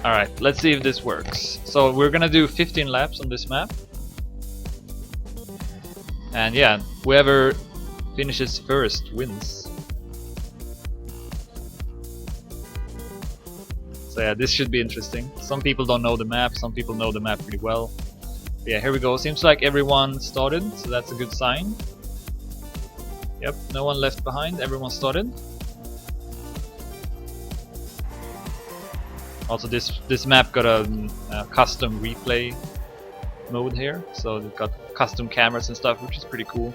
Alright, let's see if this works. So we're gonna do 15 laps on this map. And yeah, whoever finishes first wins. So yeah, this should be interesting. Some people don't know the map, some people know the map pretty well. But yeah, here we go. Seems like everyone started, so that's a good sign. Yep, no one left behind, everyone started. Also this map got a custom replay mode here, so they've got custom cameras and stuff, which is pretty cool.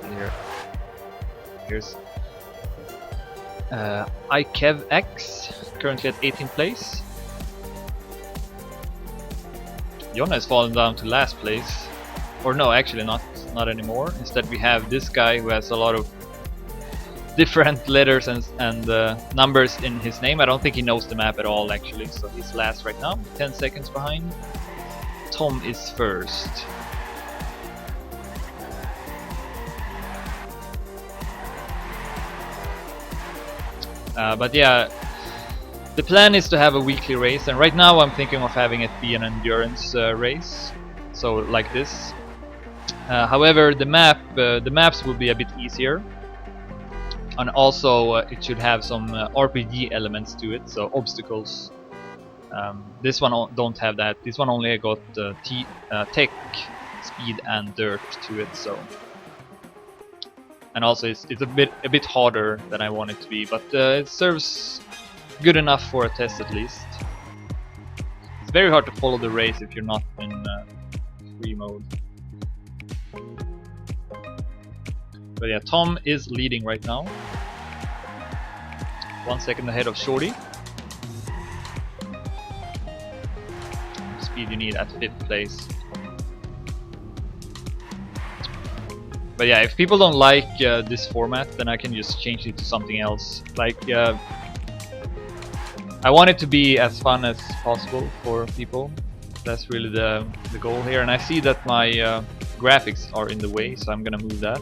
And here's IKevX, currently at 18th place. Jonna has fallen down to last place, or no, actually not anymore. Instead we have this guy who has a lot of different letters and numbers in his name. I don't think he knows the map at all actually, so he's last right now, 10 seconds behind. Tom is first. But yeah, the plan is to have a weekly race, and right now I'm thinking of having it be an endurance race, so like this. However, the maps will be a bit easier, and also it should have some RPG elements to it, so obstacles. This one don't have that. This one only got tech, speed, and dirt to it. So, and also it's a bit harder than I want it to be, but it serves good enough for a test at least. It's very hard to follow the race if you're not in free mode. But yeah, Tom is leading right now. 1 second ahead of Shorty. Speed you need at 5th place. But yeah, if people don't like this format, then I can just change it to something else. Like, I want it to be as fun as possible for people. That's really the goal here. And I see that my graphics are in the way, so I'm gonna move that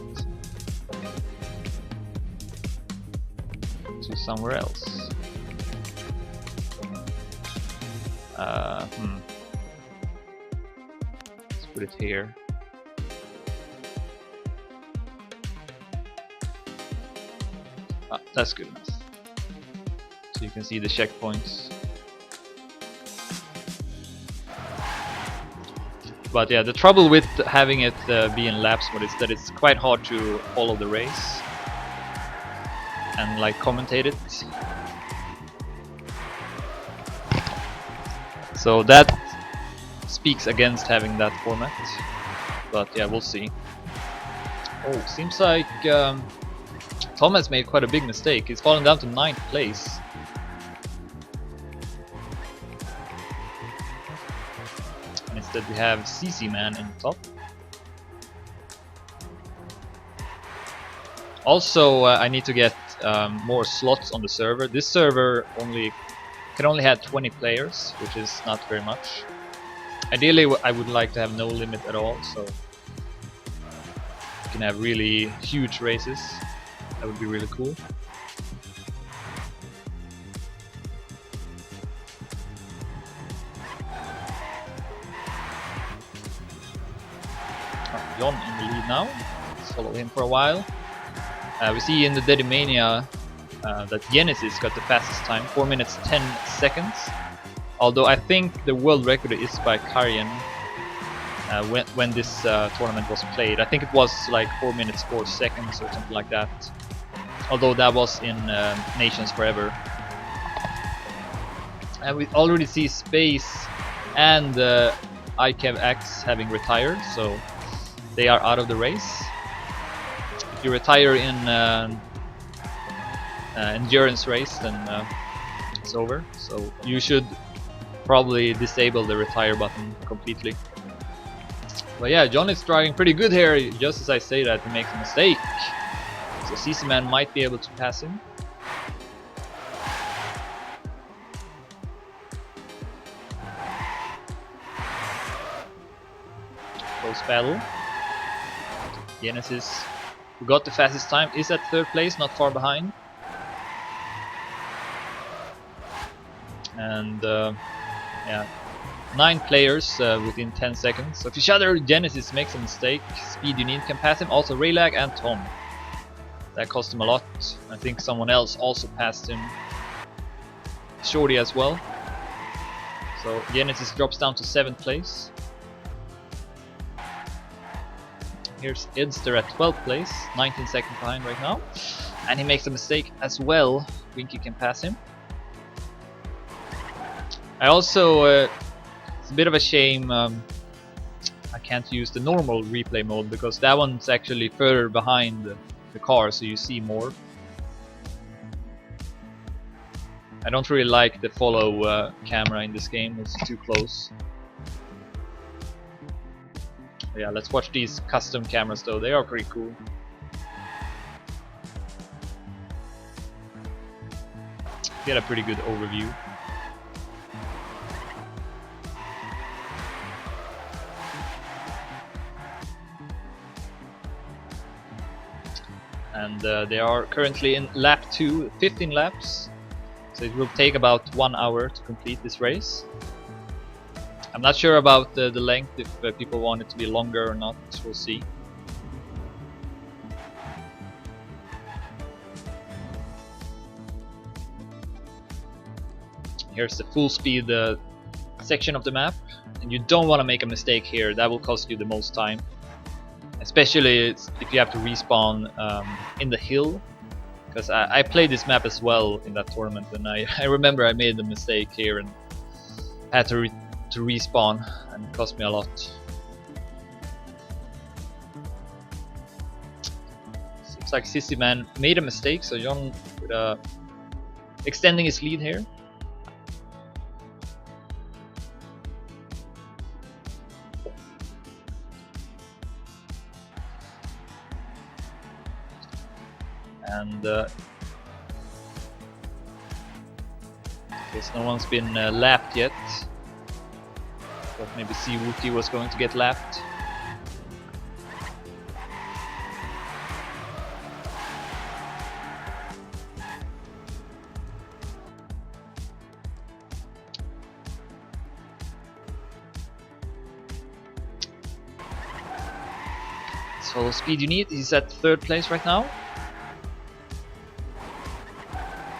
to somewhere else. Let's put it here. That's good enough. So you can see the checkpoints. But yeah, the trouble with having it be in laps mode is that it's quite hard to follow the race and like commentate it. So that speaks against having that format. But yeah, we'll see. Oh, seems like Tom has made quite a big mistake. He's fallen down to 9th place. And instead we have CC Man in top. Also, I need to get more slots on the server. This server can only have 20 players, which is not very much. Ideally, I would like to have no limit at all, so you can have really huge races. That would be really cool. Jon in the lead now. Let's follow him for a while. We see in the Dedimania that Genesis got the fastest time, 4 minutes 10 seconds. Although I think the world record is by Karjan when this tournament was played. I think it was like 4 minutes 4 seconds or something like that. Although that was in Nations Forever. And we already see Space and IKevX having retired, so they are out of the race. If you retire in endurance race, then it's over. So you should probably disable the retire button completely. But yeah, Jon is driving pretty good here. Just as I say that, he makes a mistake. So CC Man might be able to pass him. Close battle. Genesis, who got the fastest time, is at 3rd place, not far behind. and yeah, 9 players within 10 seconds. So if each other Genesis makes a mistake, Speed You Need can pass him. Also Raylag and Tom. That cost him a lot. I think someone else also passed him. Shorty as well. So Genesis drops down to 7th place. Here's Edster at 12th place, 19 seconds behind right now. And he makes a mistake as well. Winky can pass him. I also, it's a bit of a shame I can't use the normal replay mode, because that one's actually further behind the car, so you see more. I don't really like the follow camera in this game, it's too close. Yeah, let's watch these custom cameras though, they are pretty cool. Get a pretty good overview. And they are currently in lap 2, 15 laps. So it will take about 1 hour to complete this race. I'm not sure about the length, if people want it to be longer or not, we'll see. Here's the full speed section of the map, and you don't want to make a mistake here, that will cost you the most time. Especially if you have to respawn in the hill, because I played this map as well in that tournament, and I remember I made the mistake here and had to respawn, and it cost me a lot. Seems like Sissy Man made a mistake, so John extending his lead here. And guess no one's been lapped yet. But maybe Wookie was going to get lapped. So Speed You Need, he's at 3rd place right now.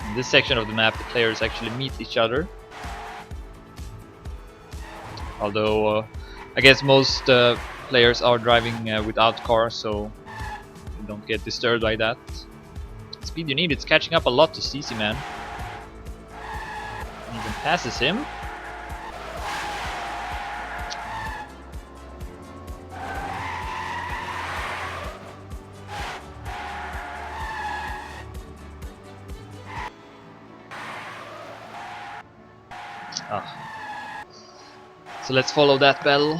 In this section of the map, the players actually meet each other. Although I guess most players are driving without cars, so you don't get disturbed by that. Speed You Need, it's catching up a lot to CC Man. And even passes him. So let's follow that battle.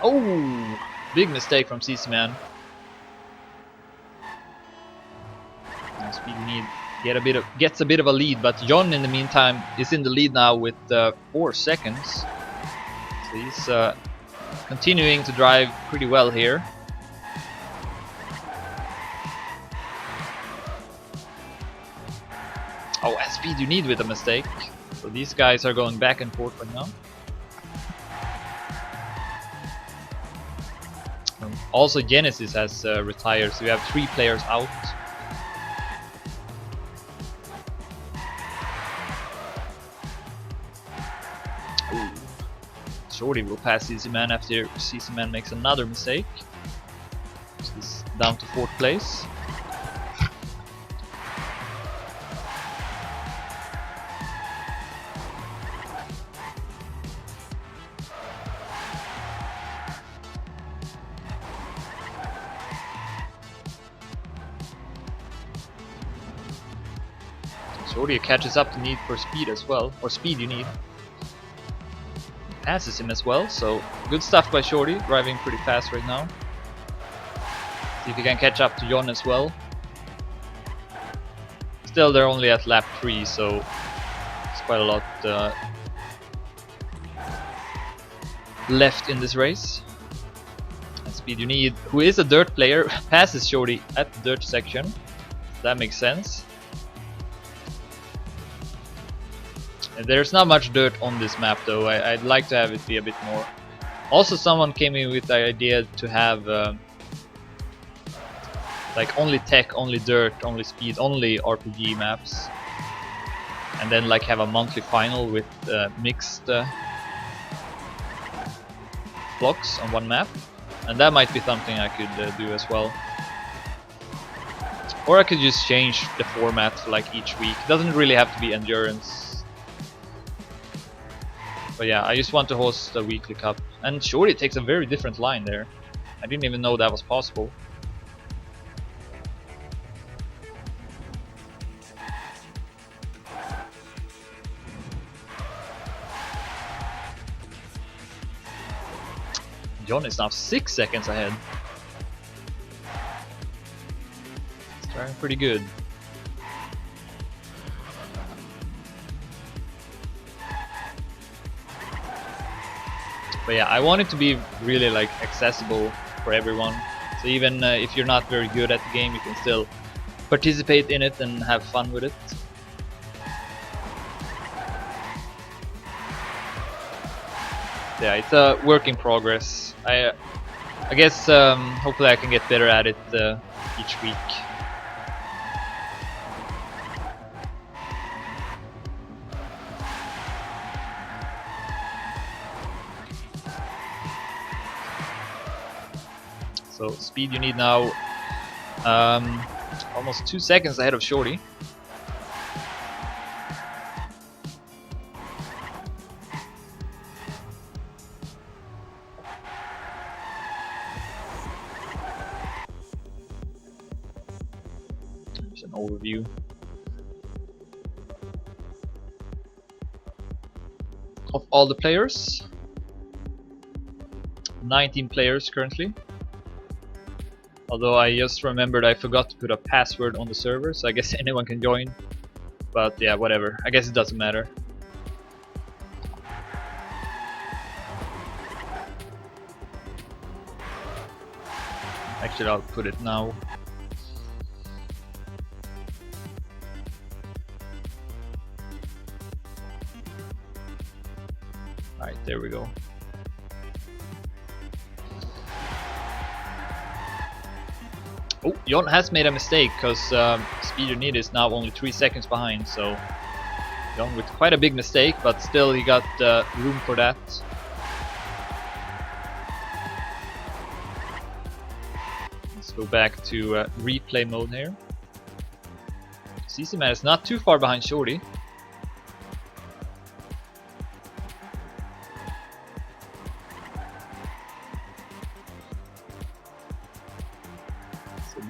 Oh, big mistake from CC Man. Speed You Need gets a bit of a lead, but John in the meantime is in the lead now with 4 seconds. So he's continuing to drive pretty well here. Oh, and Speed You Need with a mistake. So these guys are going back and forth right now. Also Genesis has retired, so we have 3 players out. Ooh. Shorty will pass CC Man after CC Man makes another mistake. So he's down to 4th place. Shorty catches up to Need for Speed as well, or Speed You Need. Passes him as well, so good stuff by Shorty, driving pretty fast right now. See if he can catch up to John as well. Still, they're only at lap 3, so it's quite a lot left in this race. And Speed You Need, who is a dirt player, passes Shorty at the dirt section. That makes sense. There's not much dirt on this map though. I'd like to have it be a bit more. Also, someone came in with the idea to have like only tech, only dirt, only speed, only RPG maps, and then like have a monthly final with mixed blocks on one map, and that might be something I could do as well. Or I could just change the format for like each week. It doesn't really have to be endurance. But yeah, I just want to host a weekly cup. And Shorty takes a very different line there. I didn't even know that was possible. John is now 6 seconds ahead. It's trying pretty good. But yeah, I want it to be really like accessible for everyone. So even if you're not very good at the game, you can still participate in it and have fun with it. Yeah, it's a work in progress. I guess hopefully I can get better at it each week. So speed you need now, almost 2 seconds ahead of Shorty. There's an overview. Of all the players. 19 players currently. Although I just remembered I forgot to put a password on the server, so I guess anyone can join. But yeah, whatever. I guess it doesn't matter. Actually, I'll put it now. Alright, there we go. Oh, Jon has made a mistake because speed you need is now only 3 seconds behind, so Jon with quite a big mistake, but still he got room for that. Let's go back to replay mode here. CC Man is not too far behind Shorty.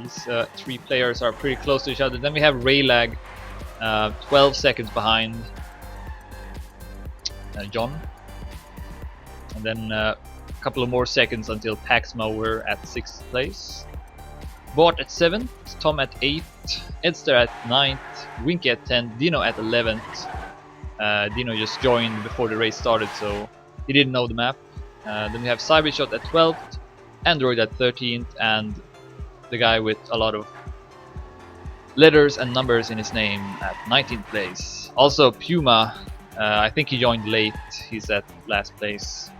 These three players are pretty close to each other. Then we have Raylag, 12 seconds behind Jon. And then a couple of more seconds until Paxmower at 6th place. Bort at 7th, Tom at 8th, Edster at 9th, Winky at 10th, Dino at 11th. Dino just joined before the race started, so he didn't know the map. Then we have Cybershot at 12th, Android at 13th, and the guy with a lot of letters and numbers in his name at 19th place. Also Puma, I think he joined late, he's at last place.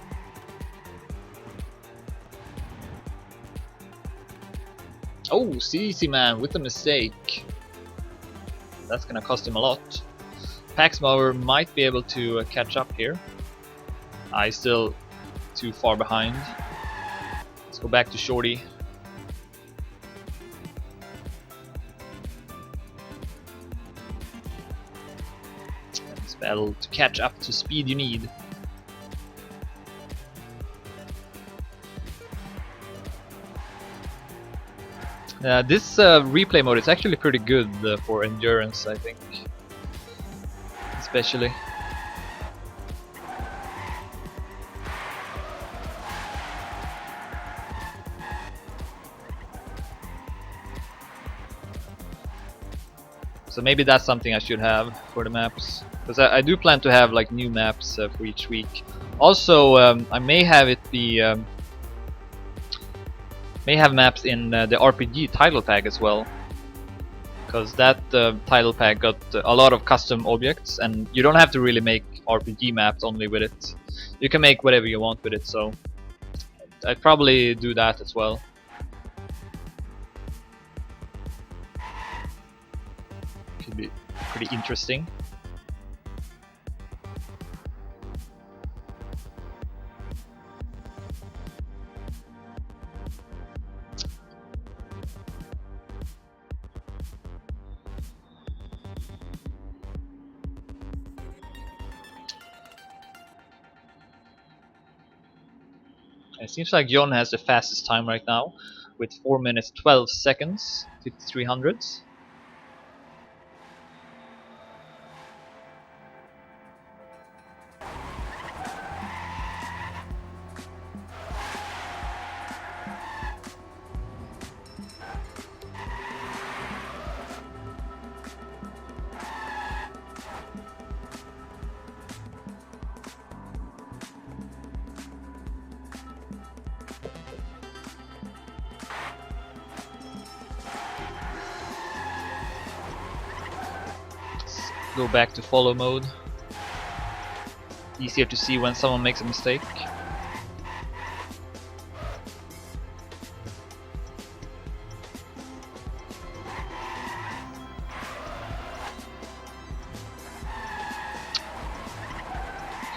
Oh, CC Man with a mistake. That's gonna cost him a lot. Paxmower might be able to catch up here. He's still too far behind. Let's go back to Shorty. Battle to catch up to speed you need. This replay mode is actually pretty good for endurance, I think, especially. So maybe that's something I should have for the maps, because I do plan to have like new maps for each week. Also, I may have it be may have maps in the RPG title pack as well. because that title pack got a lot of custom objects, and you don't have to really make RPG maps only with it. You can make whatever you want with it, so I'd probably do that as well. Could be pretty interesting. It seems like Jon has the fastest time right now, with 4 minutes 12 seconds, 53 hundredths. Go back to follow mode. Easier to see when someone makes a mistake.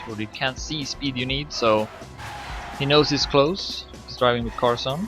So you can't see speed you need, so he knows he's close. He's driving with cars on.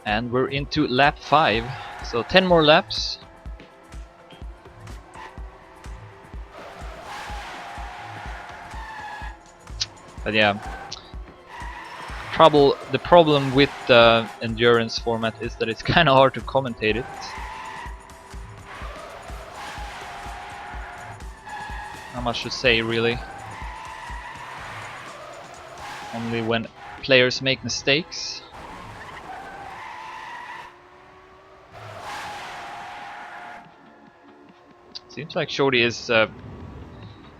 And we're into lap 5, so 10 more laps. But yeah, the problem with the endurance format is that it's kind of hard to commentate it. Not much to say really. Only when players make mistakes. Seems like Shorty is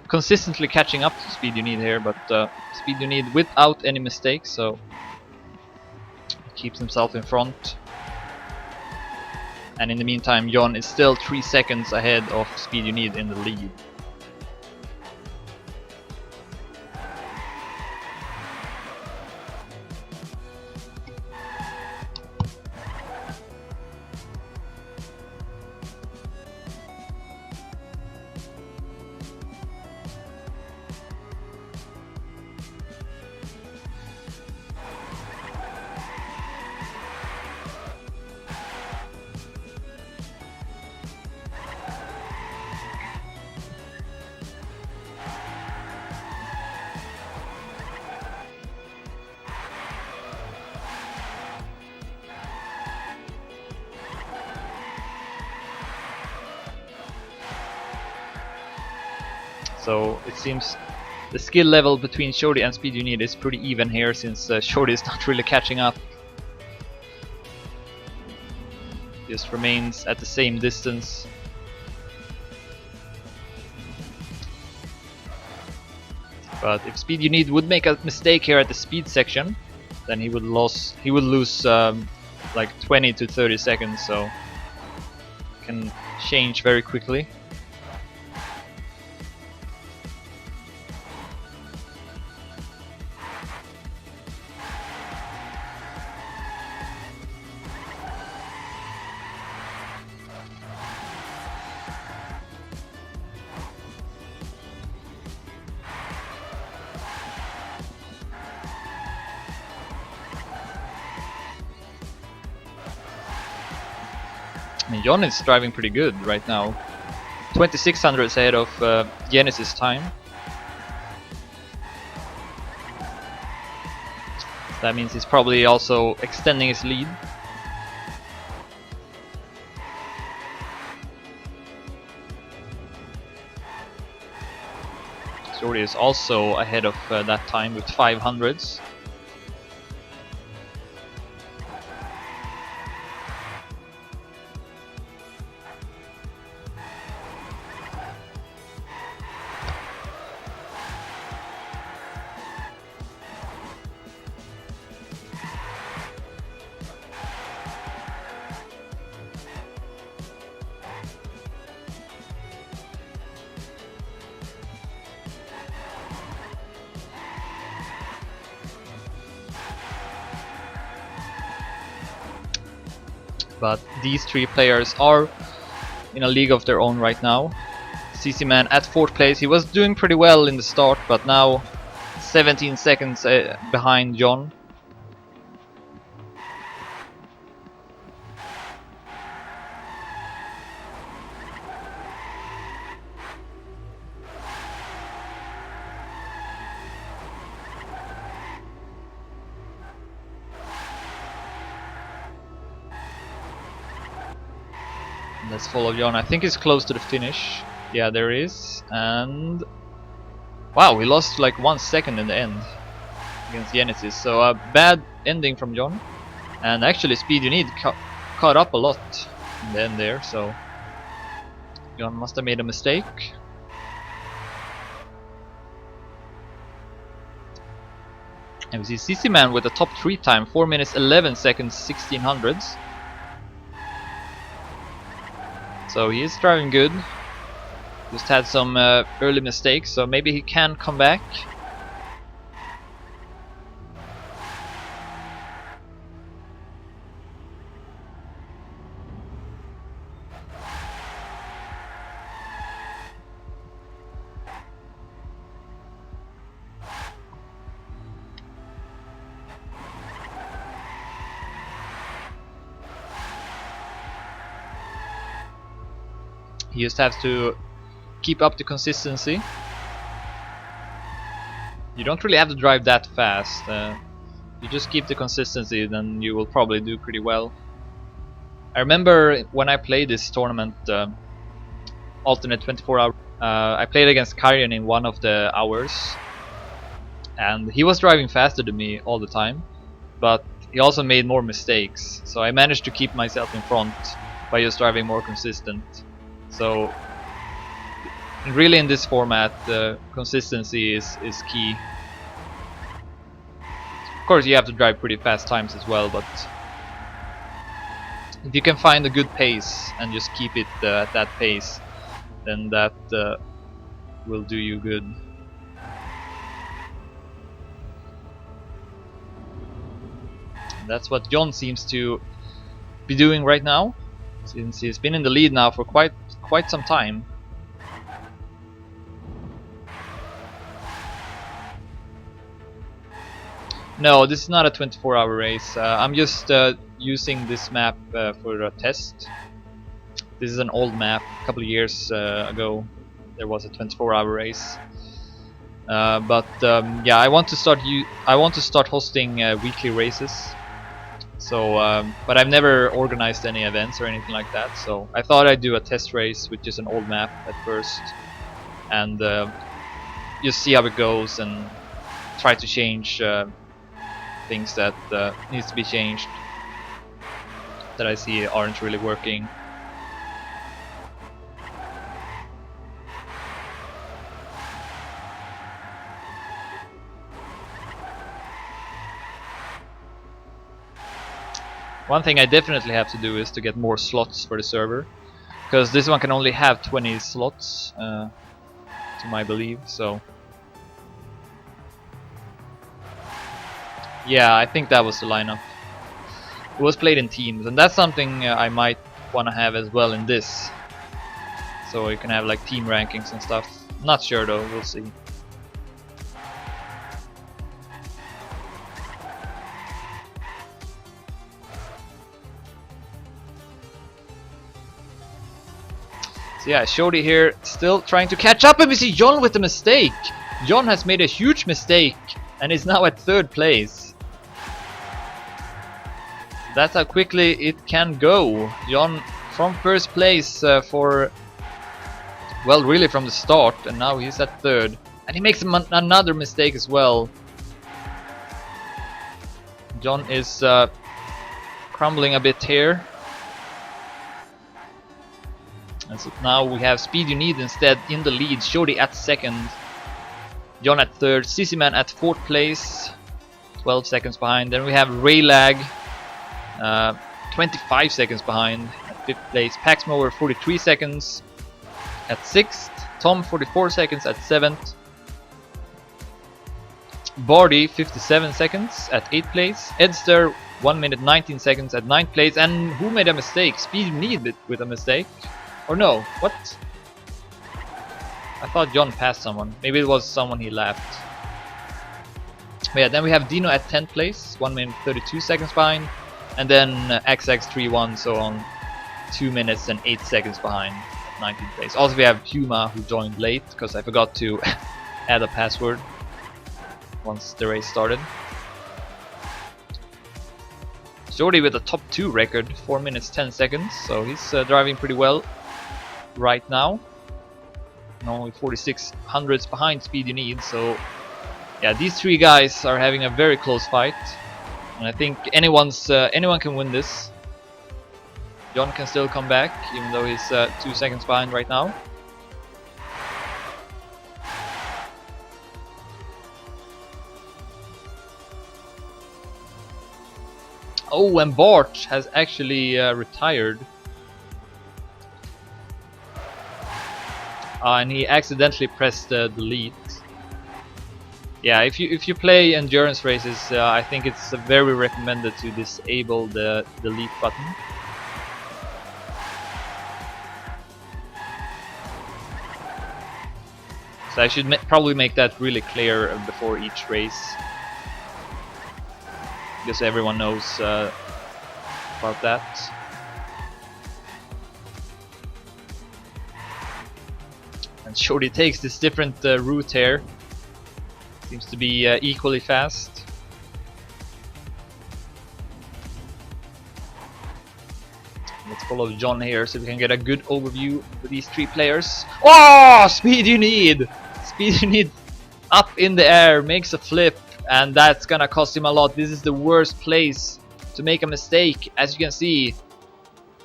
consistently catching up to speed you need here, but speed you need without any mistakes, so he keeps himself in front. And in the meantime, Jon is still 3 seconds ahead of speed you need in the lead. So it seems the skill level between Shorty and Speed You Need is pretty even here, since Shorty is not really catching up. Just remains at the same distance. But if Speed You Need would make a mistake here at the speed section, then he would lose like 20 to 30 seconds, so can change very quickly. I mean, Jon is driving pretty good right now. 2600 ahead of Genesis time. That means he's probably also extending his lead. Jordi is also ahead of that time with 500s. But these three players are in a league of their own right now. CC Man at 4th place. He was doing pretty well in the start, but now 17 seconds behind John. Let's follow John. I think he's close to the finish. Yeah, there is. And wow, we lost like 1 second in the end against Genesis. So a bad ending from John. And actually, Speed, you need caught up a lot in the end there. So John must have made a mistake. And we see CC Man with a top 3 time, 4 minutes 11 seconds 1600s. So he is driving good. Just had some early mistakes, so maybe he can come back. He just has to keep up the consistency. You don't really have to drive that fast. You just keep the consistency, then you will probably do pretty well. I remember when I played this tournament, alternate 24 hour, I played against Karian in one of the hours, and he was driving faster than me all the time, but he also made more mistakes. So I managed to keep myself in front by just driving more consistent. So really in this format, consistency is key. Of course you have to drive pretty fast times as well, but if you can find a good pace and just keep it at that pace, then that will do you good. And that's what John seems to be doing right now, since he's been in the lead now for quite some time. No, this is not a 24-hour race. I'm just using this map for a test. This is an old map. A couple of years ago there was a 24-hour race. Yeah, I want to start hosting weekly races. So, but I've never organized any events or anything like that. So I thought I'd do a test race, which is an old map at first, and just see how it goes and try to change things that needs to be changed, that I see aren't really working. One thing I definitely have to do is to get more slots for the server, because this one can only have 20 slots to my belief. So yeah, I think that was the lineup. It was played in teams, and that's something I might want to have as well in this, so you can have like team rankings and stuff. Not sure though, we'll see. So yeah, Shodi here still trying to catch up, and we see John with a mistake. John has made a huge mistake and is now at 3rd place. That's how quickly it can go. John from first place for, well, really from the start, and now he's at third. And he makes another mistake as well. John is crumbling a bit here. And so now we have Speed You Need instead in the lead. Shorty at second. John at third. Sissyman at fourth place. 12 seconds behind. Then we have Raylag. 25 seconds behind at fifth place. Paxmower 43 seconds at sixth. Tom 44 seconds at seventh. Bardi 57 seconds at 8th place. Edster 1 minute 19 seconds at 9th place. And who made a mistake? Speed You Need with a mistake. Or no, what? I thought John passed someone. Maybe it was someone he left. But yeah, then we have Dino at 10th place, 1 minute 32 seconds behind. And then XX31, so on 2 minutes and 8 seconds behind at 19th place. Also we have Puma who joined late because I forgot to add a password once the race started. Shorty with a top 2 record, 4 minutes 10 seconds, so he's driving pretty well right now. And only 46 hundredths behind Speed You Need, so yeah, these three guys are having a very close fight. And I think anyone can win this. John can still come back, even though he's 2 seconds behind right now. Oh, and Bart has actually retired. And he accidentally pressed delete. Yeah, if you play endurance races, I think it's very recommended to disable the delete button. So I should probably make that really clear before each race, because everyone knows about that. And Shorty takes this different route here. Seems to be equally fast. Let's follow John here so we can get a good overview of these three players. Oh! Speed You Need! Speed You Need up in the air, makes a flip, and that's gonna cost him a lot. This is the worst place to make a mistake. As you can see,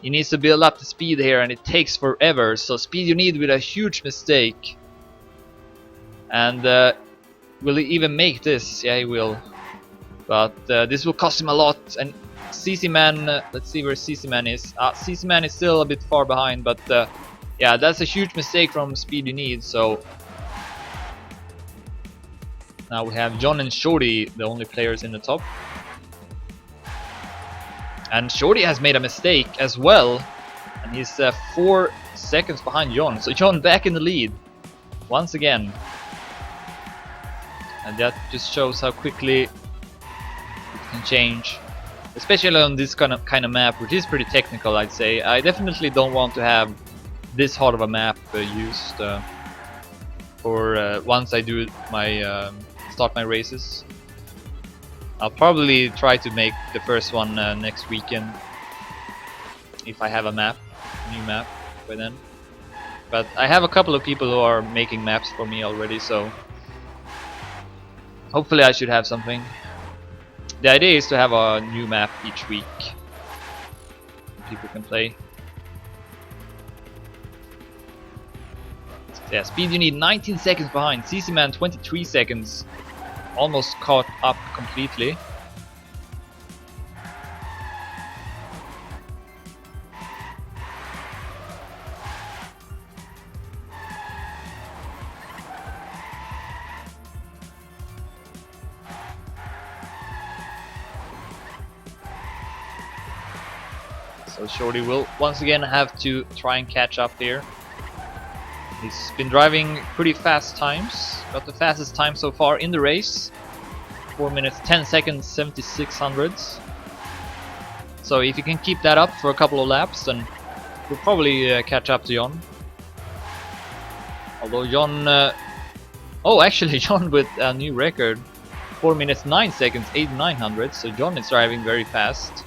he needs to build up the speed here, and it takes forever. So Speed You Need with a huge mistake. And will he even make this? Yeah, he will. But this will cost him a lot. And CC Man, let's see where CC Man is. CC Man is still a bit far behind, but yeah, that's a huge mistake from Speed You Need. So now we have John and Shorty, the only players in the top. And Shorty has made a mistake as well, and he's 4 seconds behind John. So John back in the lead once again. And that just shows how quickly it can change, especially on this kind of map, which is pretty technical, I'd say. I definitely don't want to have this hard of a map used for once I do my start my races. I'll probably try to make the first one next weekend if I have a new map by then. But I have a couple of people who are making maps for me already, so hopefully I should have something. The idea is to have a new map each week people can play. So yeah, Speed You Need 19 seconds behind. CC Man 23 seconds. Almost caught up completely. So Shorty will once again have to try and catch up here. He's been driving pretty fast times. Got the fastest time so far in the race. 4 minutes 10 seconds 76 hundredths. So if you can keep that up for a couple of laps, then you'll probably catch up to John. Although John... oh, actually John with a new record. 4 minutes 9 seconds 89 hundredths. So John is driving very fast.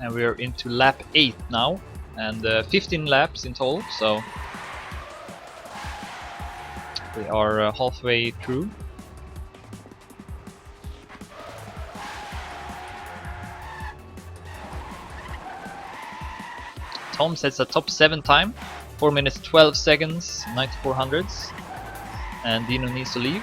And we're into lap 8 now, and 15 laps in total, so we are halfway through. Tom sets a top 7 time, 4 minutes 12 seconds, 94 hundredths, and Dino needs to leave.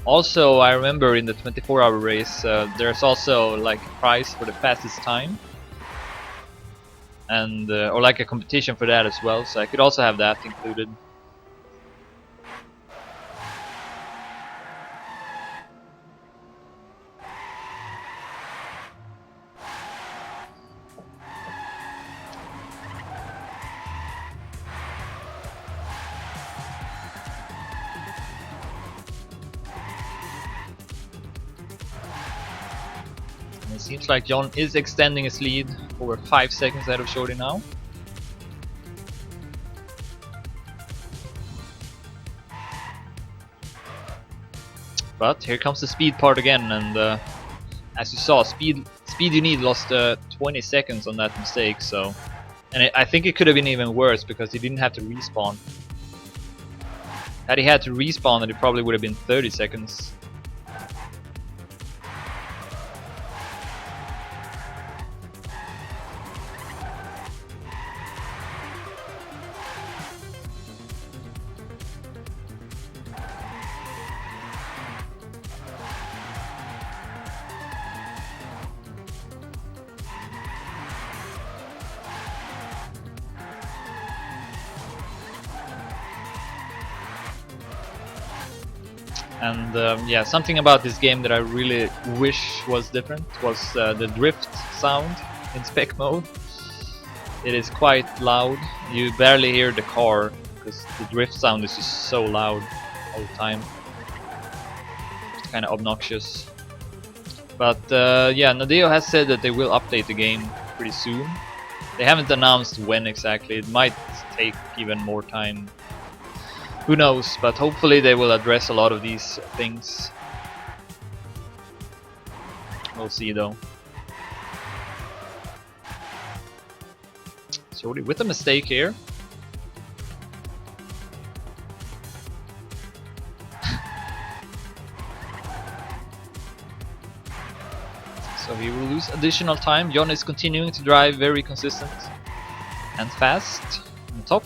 Also, I remember in the 24-hour race, there's also like a prize for the fastest time, and or like a competition for that as well. So I could also have that included. And it seems like John is extending his lead over 5 seconds ahead of Shorty now. But here comes the speed part again, and as you saw, speed you need lost 20 seconds on that mistake. So, and I think it could have been even worse because he didn't have to respawn. Had he had to respawn, then it probably would have been 30 seconds. And yeah, something about this game that I really wish was different was the drift sound in spec mode. It is quite loud. You barely hear the car because the drift sound is just so loud all the time. It's kind of obnoxious. But yeah, Nadeo has said that they will update the game pretty soon. They haven't announced when exactly. It might take even more time. Who knows, but hopefully they will address a lot of these things. We'll see though. Shorty with a mistake here. So he will lose additional time. John is continuing to drive very consistent and fast on top.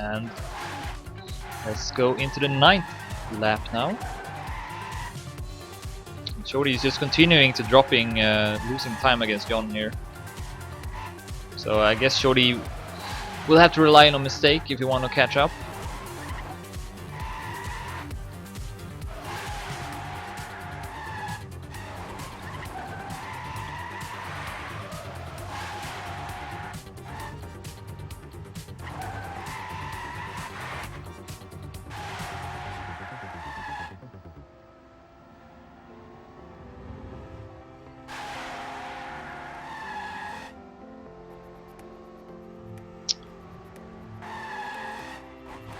And let's go into the 9th lap now. Shorty is just continuing to losing time against John here. So I guess Shorty will have to rely on a mistake if you want to catch up.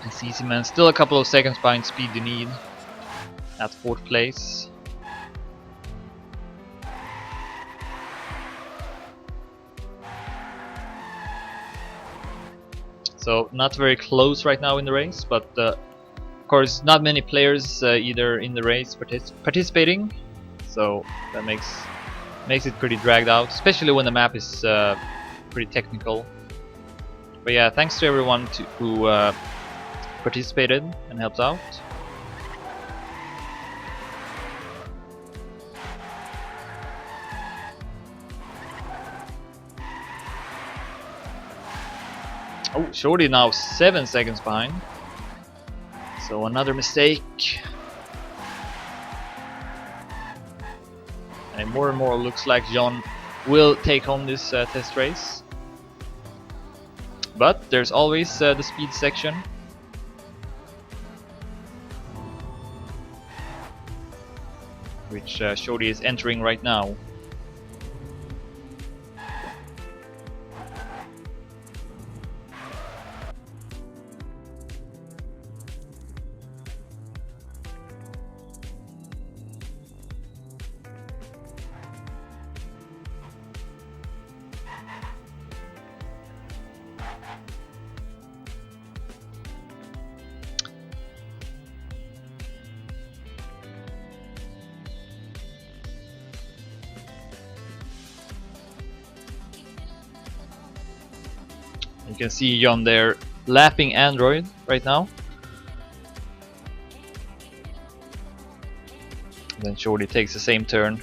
It's easy, man. Still a couple of seconds behind speed you need at 4th place. So not very close right now in the race, but of course not many players either in the race participating, so that makes it pretty dragged out, especially when the map is pretty technical. But yeah, thanks to everyone who participated and helped out. Oh, Shorty now 7 seconds behind. So another mistake. And more looks like John will take home this test race. But there's always the speed section. Which Shorty is entering right now. You can see John there lapping Android right now. And then Shorty takes the same turn.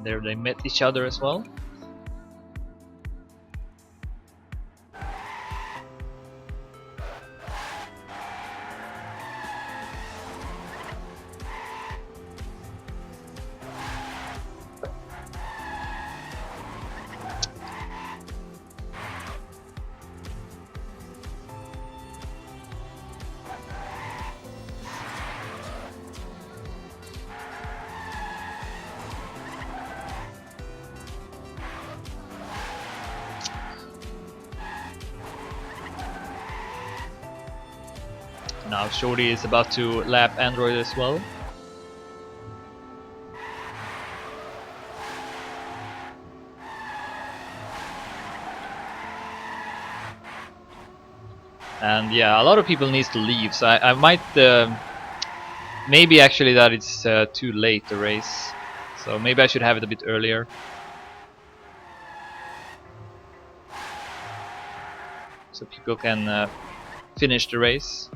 There they met each other as well. Now Shorty is about to lap Android as well. And yeah, a lot of people needs to leave, so I might maybe actually that it's too late the race, so maybe I should have it a bit earlier. So people can finish the race.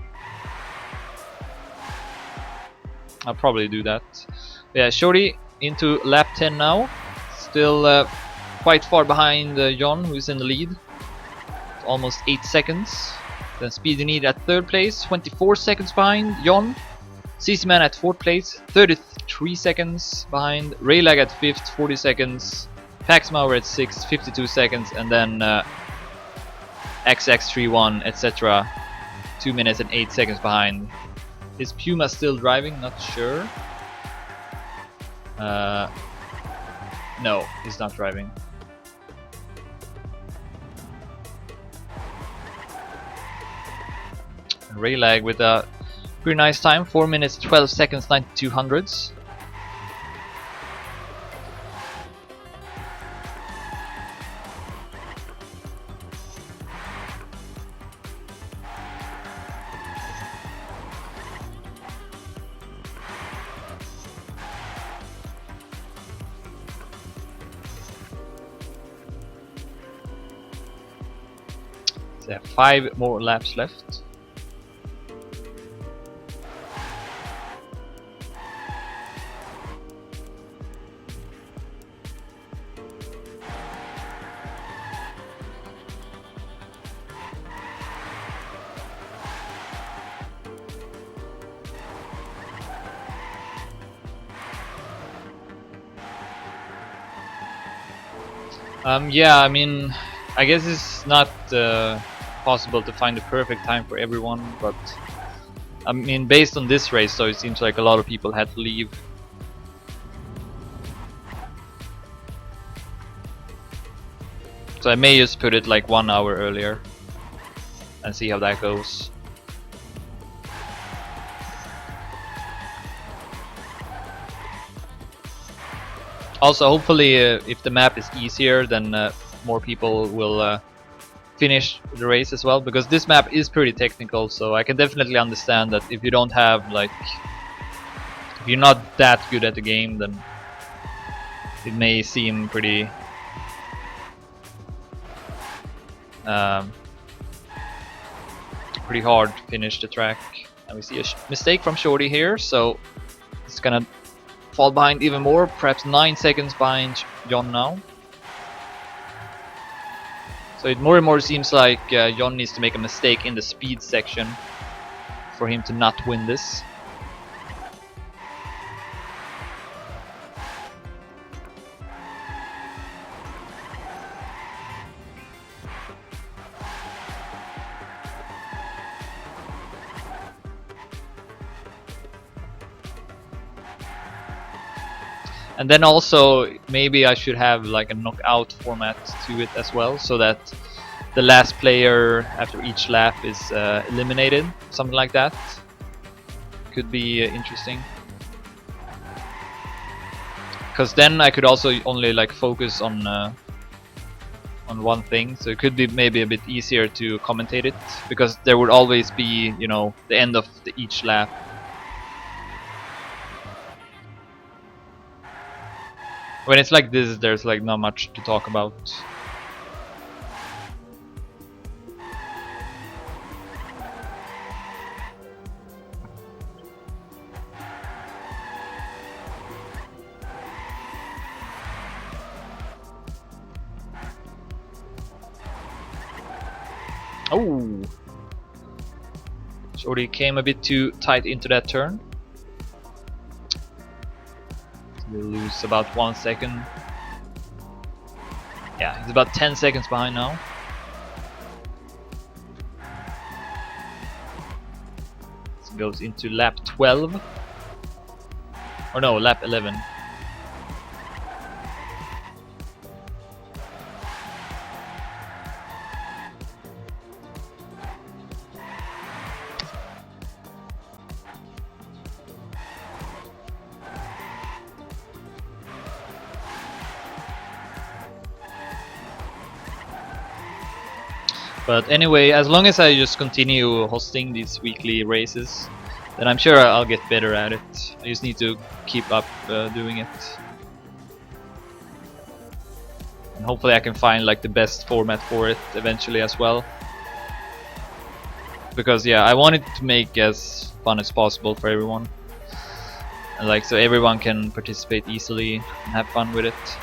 I'll probably do that. Yeah, Shorty into lap 10 now. Still quite far behind John, who's in the lead. Almost 8 seconds. Then Speedy Need at 3rd place, 24 seconds behind John. CC Man at 4th place, 33 seconds behind. Raylag at 5th, 40 seconds. Paxmauer at 6th, 52 seconds. And then XX31, etc. 2 minutes and 8 seconds behind. Is Puma still driving? Not sure. No, he's not driving. Raylag with a pretty nice time, 4 minutes 12 seconds 92 hundredths. There are 5 more laps left. Yeah, I mean, I guess it's not possible to find the perfect time for everyone, but I mean, based on this race, so it seems like a lot of people had to leave. So I may just put it like 1 hour earlier and see how that goes. Also, hopefully, if the map is easier, then more people will finish the race as well, because this map is pretty technical, so I can definitely understand that if you don't have like if you're not that good at the game, then it may seem pretty pretty hard to finish the track. And we see a mistake from Shorty here, so it's gonna fall behind even more, perhaps 9 seconds behind John now. So it more and more seems like John needs to make a mistake in the speed section for him to not win this. And then also maybe I should have like a knockout format to it as well, so that the last player after each lap is eliminated, something like that. Could be interesting. Because then I could also only like focus on one thing, so it could be maybe a bit easier to commentate it, because there would always be, you know, the end of each lap. When it's like this, there's like not much to talk about. Oh! Shorty came a bit too tight into that turn. We lose about 1 second. Yeah, he's about 10 seconds behind now. This goes into lap 12. Or no, lap 11. But anyway, as long as I just continue hosting these weekly races, then I'm sure I'll get better at it. I just need to keep up doing it. And hopefully I can find like the best format for it eventually as well. Because yeah, I want it to make as fun as possible for everyone. And like so everyone can participate easily and have fun with it.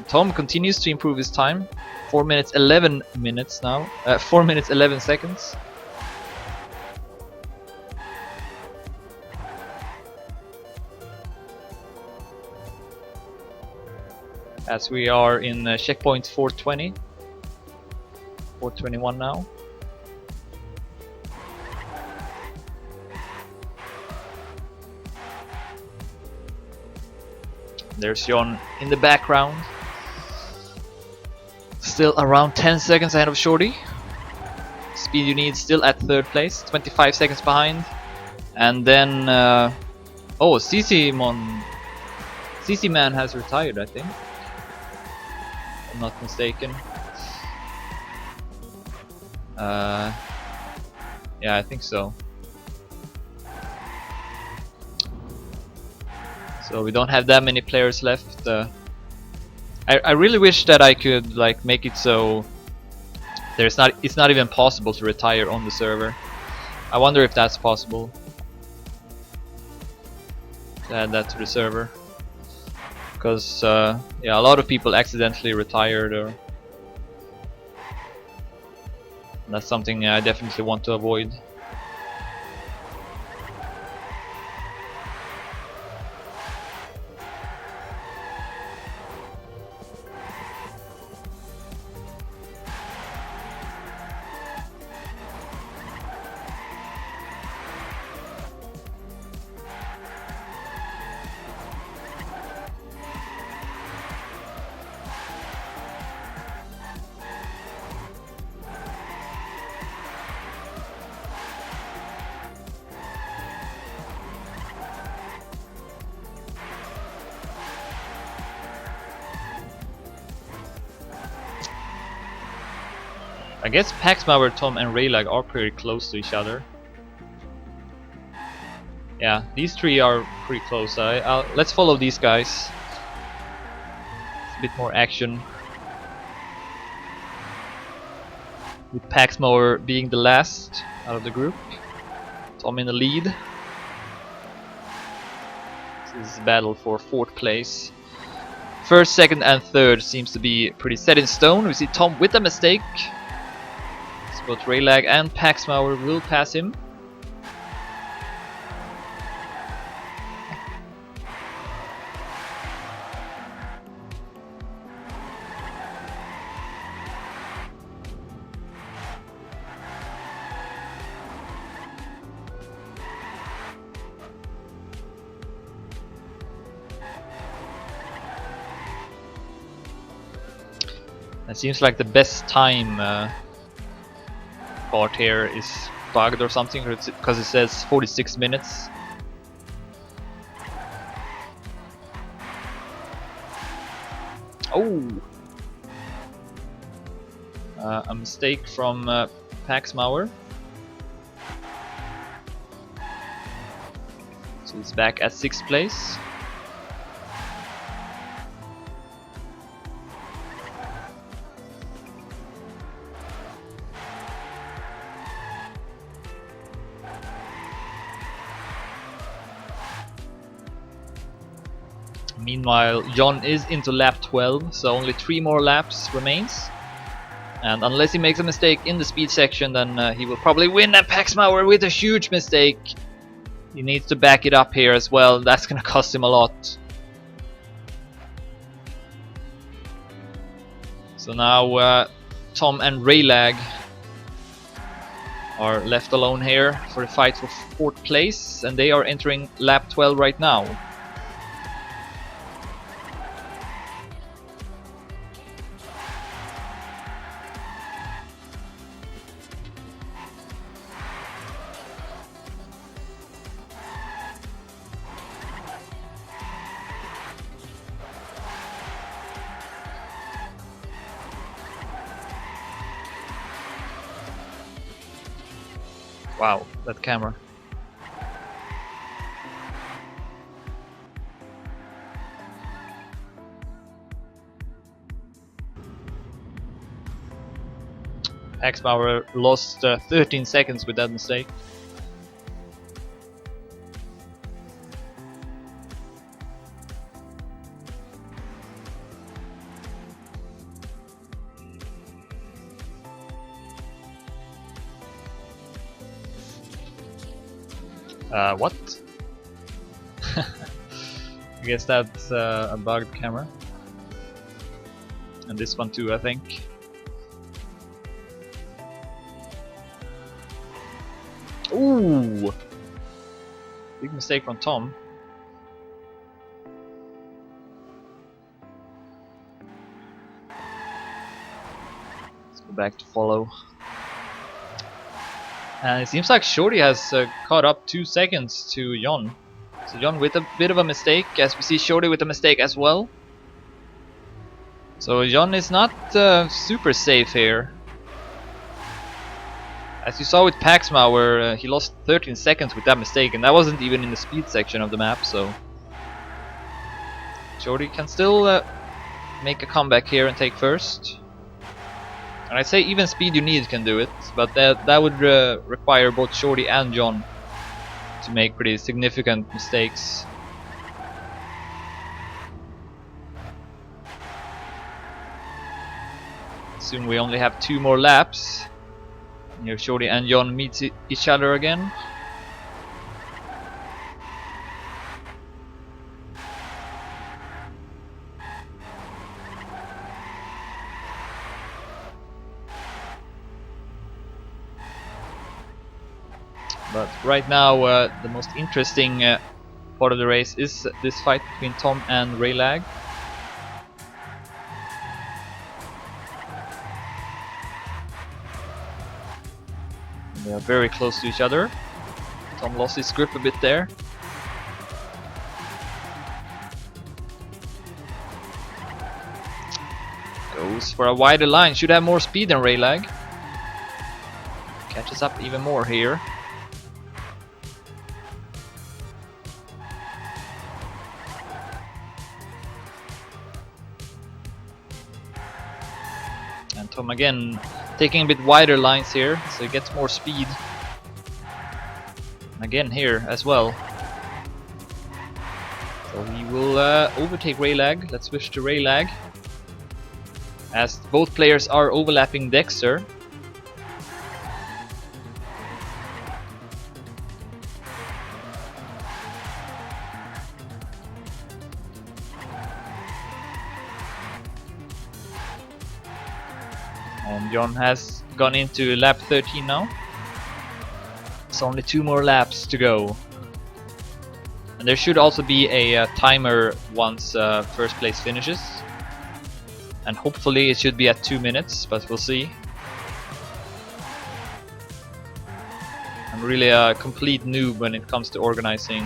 Tom continues to improve his time. 4 minutes 11 minutes now. 4 minutes 11 seconds. As we are in checkpoint 420. 421 now. There's John in the background. Still around 10 seconds ahead of Shorty. Speed you need still at 3rd place, 25 seconds behind. And then oh, CC Man has retired, I think, if I'm not mistaken. Yeah, I think so. So we don't have that many players left. I really wish that I could like make it so it's not even possible to retire on the server. I wonder if that's possible, to add that to the server, because yeah, a lot of people accidentally retired, or that's something I definitely want to avoid. I guess Paxmauer, Tom and Raylag are pretty close to each other. Yeah, these three are pretty close. Let's follow these guys. It's a bit more action. With Paxmower being the last out of the group. Tom in the lead. This is a battle for 4th place. First, second and third seems to be pretty set in stone. We see Tom with a mistake. So both Raylag and Paxmower will pass him. It seems like the best time part here is bugged or something, because it says 46 minutes. Oh! A mistake from Paxmower. So he's back at 6th place. Meanwhile, John is into lap 12, so only 3 more laps remains. And unless he makes a mistake in the speed section, then he will probably win. And Paxmower with a huge mistake. He needs to back it up here as well. That's gonna cost him a lot. So now Tom and Raylag are left alone here for the fight for 4th place, and they are entering lap 12 right now. Wow, that camera. Paxmower lost 13 seconds with that mistake. What? I guess that's a bugged camera. And this one too, I think. Ooh! Big mistake from Tom. Let's go back to follow. And it seems like Shorty has caught up 2 seconds to Jon. So Jon with a bit of a mistake, as we see Shorty with a mistake as well. So Jon is not super safe here. As you saw with Paxmower, he lost 13 seconds with that mistake, and that wasn't even in the speed section of the map, so Shorty can still make a comeback here and take first. And I'd say even Speed You Need can do it, but that would require both Shorty and Jon to make pretty significant mistakes. Soon we only have 2 more laps. Here Shorty and Jon meet each other again. But right now the most interesting part of the race is this fight between Tom and Raylag. They are very close to each other. Tom lost his grip a bit there. Goes for a wider line, should have more speed than Raylag. Catches up even more here. Tom again taking a bit wider lines here, so he gets more speed. Again here as well. So he will overtake Raylag. Let's switch to Raylag, as both players are overlapping Dexter. And John has gone into lap 13 now. It's only 2 more laps to go. And there should also be a timer once first place finishes. And hopefully it should be at 2 minutes, but we'll see. I'm really a complete noob when it comes to organizing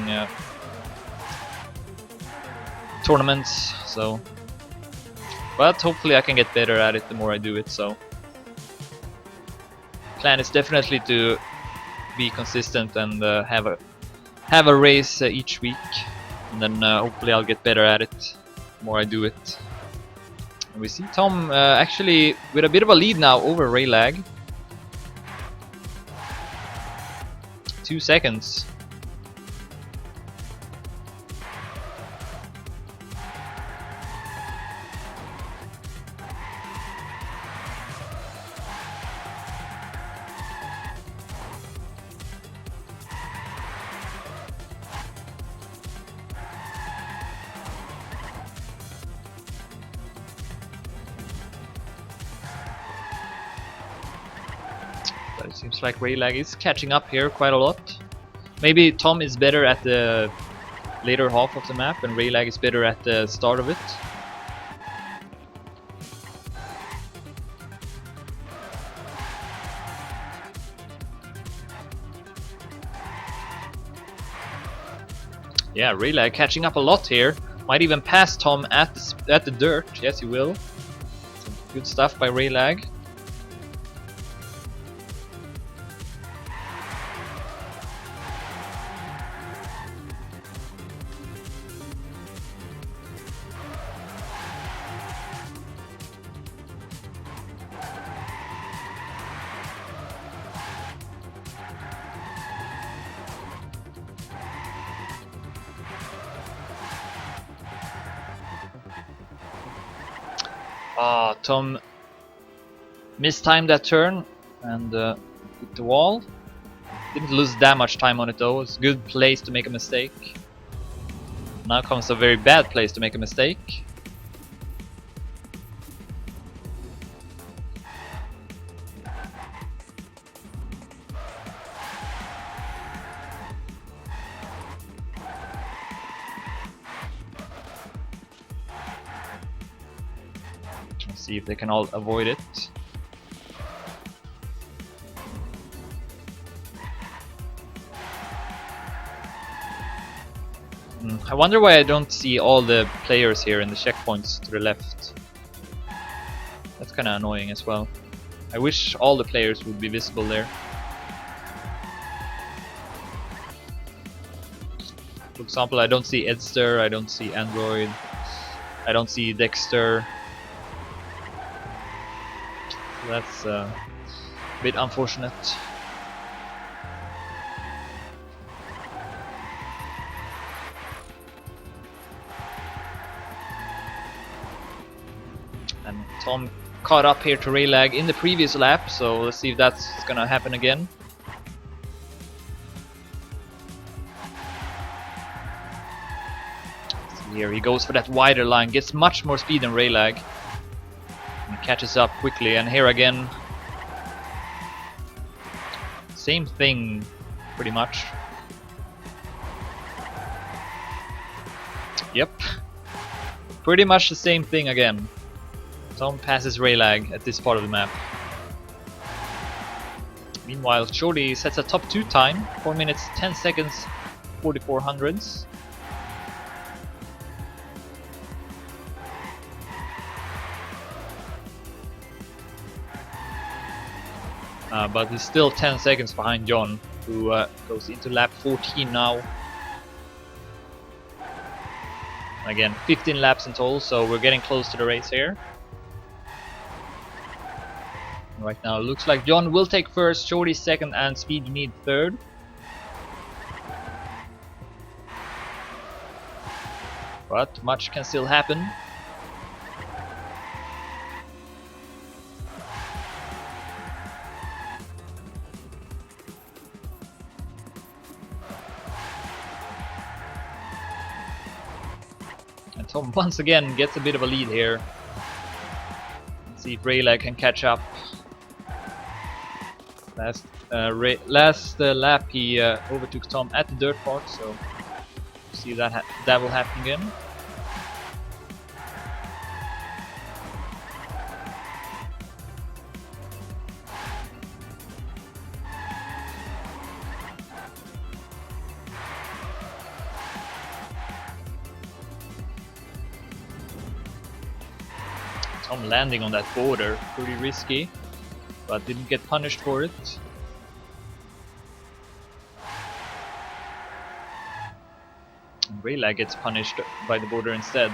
tournaments, so... But hopefully I can get better at it the more I do it, so... Plan is definitely to be consistent and have a race each week, and then hopefully I'll get better at it the more I do it. And we see Tom actually with a bit of a lead now over Raylag. 2 seconds. But it seems like Raylag is catching up here quite a lot. Maybe Tom is better at the later half of the map and Raylag is better at the start of it. Yeah, Raylag catching up a lot here. Might even pass Tom at the dirt. Yes, he will. Some good stuff by Raylag. Tom mistimed that turn and hit the wall. Didn't lose that much time on it though. It's a good place to make a mistake. Now comes a very bad place to make a mistake. See if they can all avoid it. I wonder why I don't see all the players here in the checkpoints to the left. That's kind of annoying as well. I wish all the players would be visible there. For example, I don't see Edster, I don't see Android, I don't see Dexter. That's a bit unfortunate. And Tom caught up here to Raylag in the previous lap, so let's see if that's gonna happen again. See here, he goes for that wider line, gets much more speed than Raylag. Catches up quickly, and here again same thing pretty much. Yep, pretty much the same thing again. Tom passes Raylag at this part of the map. Meanwhile, Shorty sets a top 2 time, 4 minutes 10 seconds 44 hundredths. But he's still 10 seconds behind John, who goes into lap 14 now. Again, 15 laps in total, so we're getting close to the race here. Right now looks like John will take first, Shorty second, and Speed Need third. But much can still happen. And Tom once again gets a bit of a lead here. Let's see if Raylag can catch up. Last lap he overtook Tom at the dirt part, so see that that will happen again. Tom landing on that border, pretty risky, but didn't get punished for it. And Raylag gets punished by the border instead.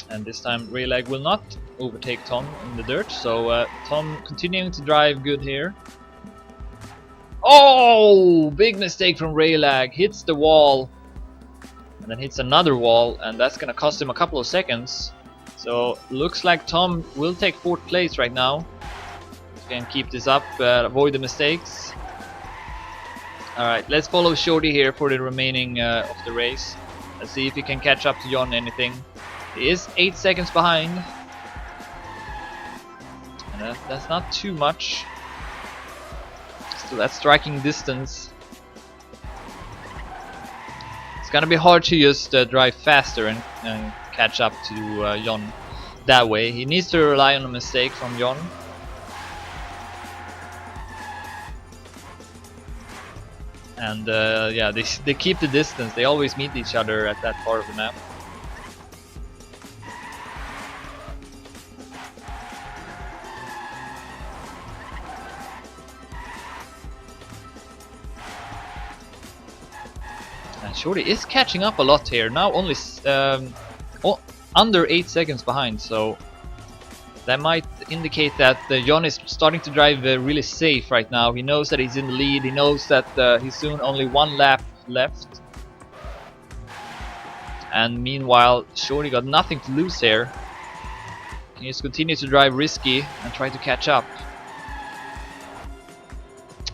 And this time Raylag will not overtake Tom in the dirt, so Tom continuing to drive good here. Oh, big mistake from Raylag, hits the wall and then hits another wall, and that's gonna cost him a couple of seconds. So looks like Tom will take 4th place right now. Can keep this up, avoid the mistakes. Alright, let's follow Shorty here for the remaining of the race. Let's see if he can catch up to John anything. He is 8 seconds behind. And that's not too much. Still at striking distance. It's gonna be hard to just drive faster and catch up to John that way. He needs to rely on a mistake from John. And yeah, they keep the distance. They always meet each other at that part of the map. Shorty is catching up a lot here, now only under 8 seconds behind, so that might indicate that John is starting to drive really safe right now. He knows that he's in the lead, he knows that he's soon only 1 lap left. And meanwhile, Shorty got nothing to lose here. He just continue to drive risky and try to catch up.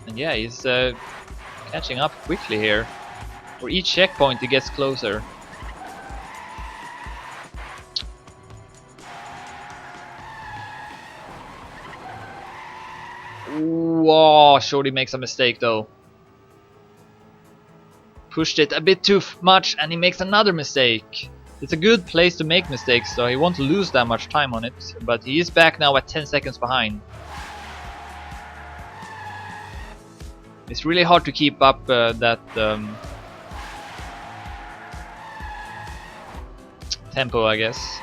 And yeah, he's catching up quickly here. For each checkpoint he gets closer. Whoa, Shorty makes a mistake though. Pushed it a bit too much and he makes another mistake. It's a good place to make mistakes, so he won't lose that much time on it, but he is back now at 10 seconds behind. It's really hard to keep up that tempo, I guess.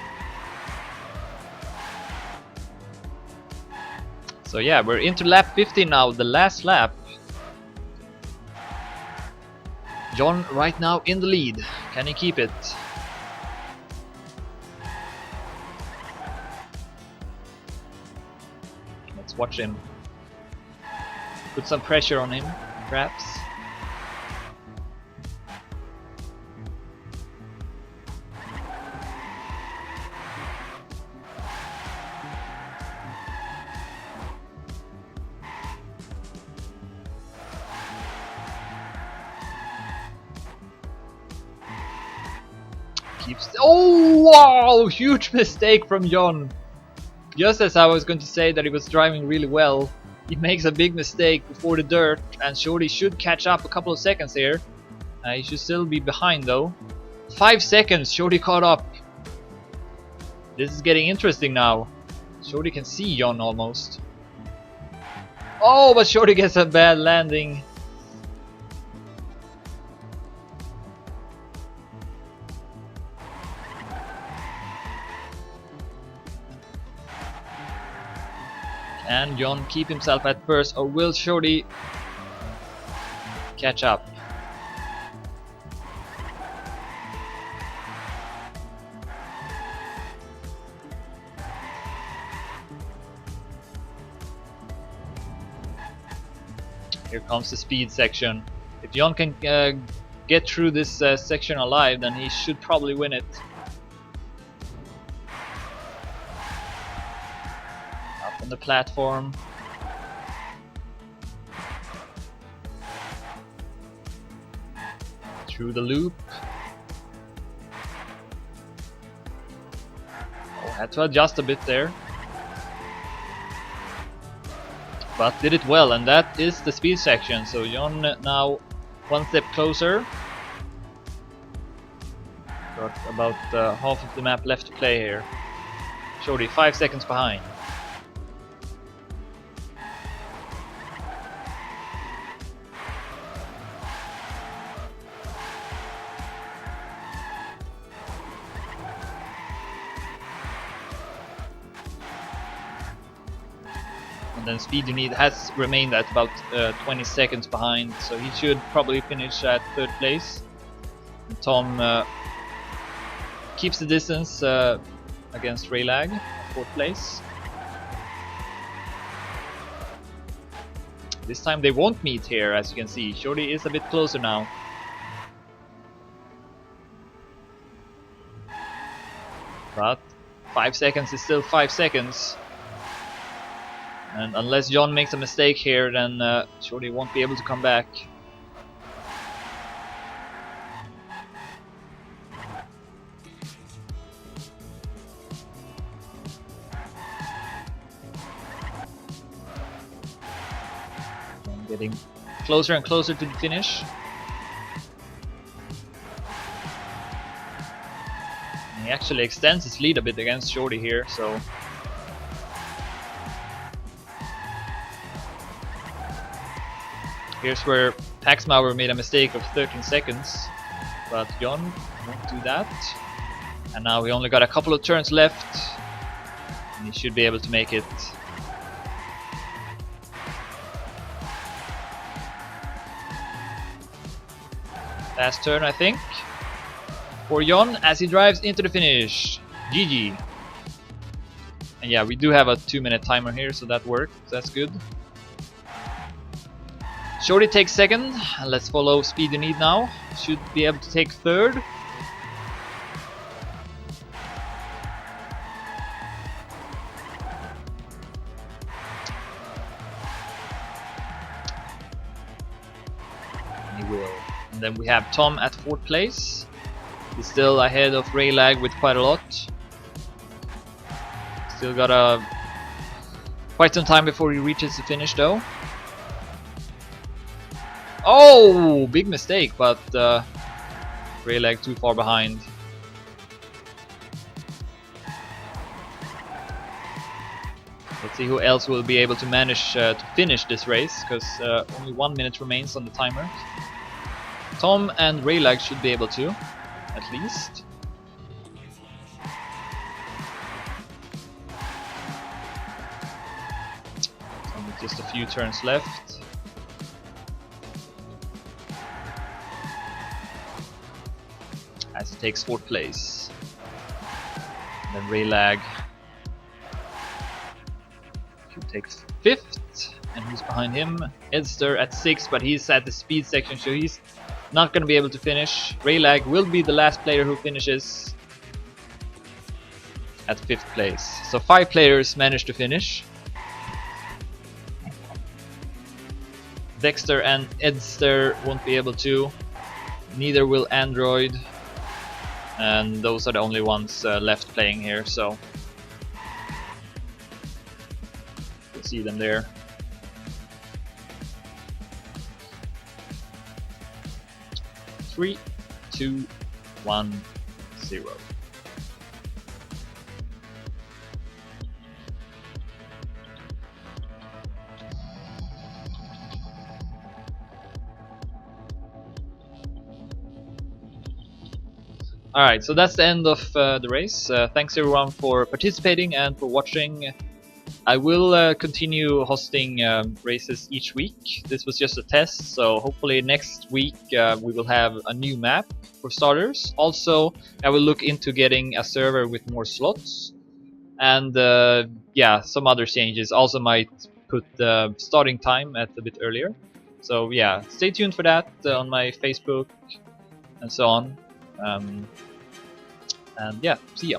So yeah, we're into lap 50 now, the last lap. John right now in the lead. Can he keep it? Let's watch him. Put some pressure on him, perhaps. Oh wow! Huge mistake from John. Just as I was going to say that he was driving really well, he makes a big mistake before the dirt, and Shorty should catch up a couple of seconds here. He should still be behind though. 5 seconds, Shorty caught up. This is getting interesting now. Shorty can see John almost. Oh, but Shorty gets a bad landing. And John keep himself at first, or will Shorty catch up? Here comes the speed section. If John can get through this section alive, then he should probably win it. Up on the platform. Through the loop. Oh, had to adjust a bit there. But did it well, and that is the speed section. So John now one step closer. Got about half of the map left to play here. Shorty 5 seconds behind. And then Speed You Need has remained at about 20 seconds behind, so he should probably finish at 3rd place. And Tom keeps the distance against Raylag, 4th place. This time they won't meet here, as you can see. Shorty is a bit closer now. But 5 seconds is still 5 seconds. And unless John makes a mistake here, then Shorty won't be able to come back. John getting closer and closer to the finish. And he actually extends his lead a bit against Shorty here, so here's where Paxmauer made a mistake of 13 seconds, but John won't do that. And now we only got a couple of turns left, and he should be able to make it. Last turn, I think, for John as he drives into the finish. GG. And yeah, we do have a 2-minute timer here, so that worked. That's good. Shorty takes 2nd, and let's follow Speed You Need now. Should be able to take 3rd. And he will. And then we have Tom at 4th place. He's still ahead of Raylag with quite a lot. Still got quite some time before he reaches the finish though. Oh, big mistake, but Raylag too far behind. Let's see who else will be able to manage to finish this race, because only 1 minute remains on the timer. Tom and Raylag should be able to, at least. Only just a few turns left. As he takes 4th place. And then Raylag should take 5th, and who's behind him? Edster at 6th, but he's at the speed section, so he's not going to be able to finish. Raylag will be the last player who finishes at 5th place. So 5 players managed to finish. Dexter and Edster won't be able to. Neither will Android. And those are the only ones left playing here, so you'll see them there. Three, 2, 1, 0. Alright, so that's the end of the race. Thanks everyone for participating and for watching. I will continue hosting races each week. This was just a test, so hopefully next week we will have a new map for starters. Also, I will look into getting a server with more slots, and yeah, some other changes. Also might put the starting time at a bit earlier. So yeah, stay tuned for that on my Facebook and so on. And yeah, see ya.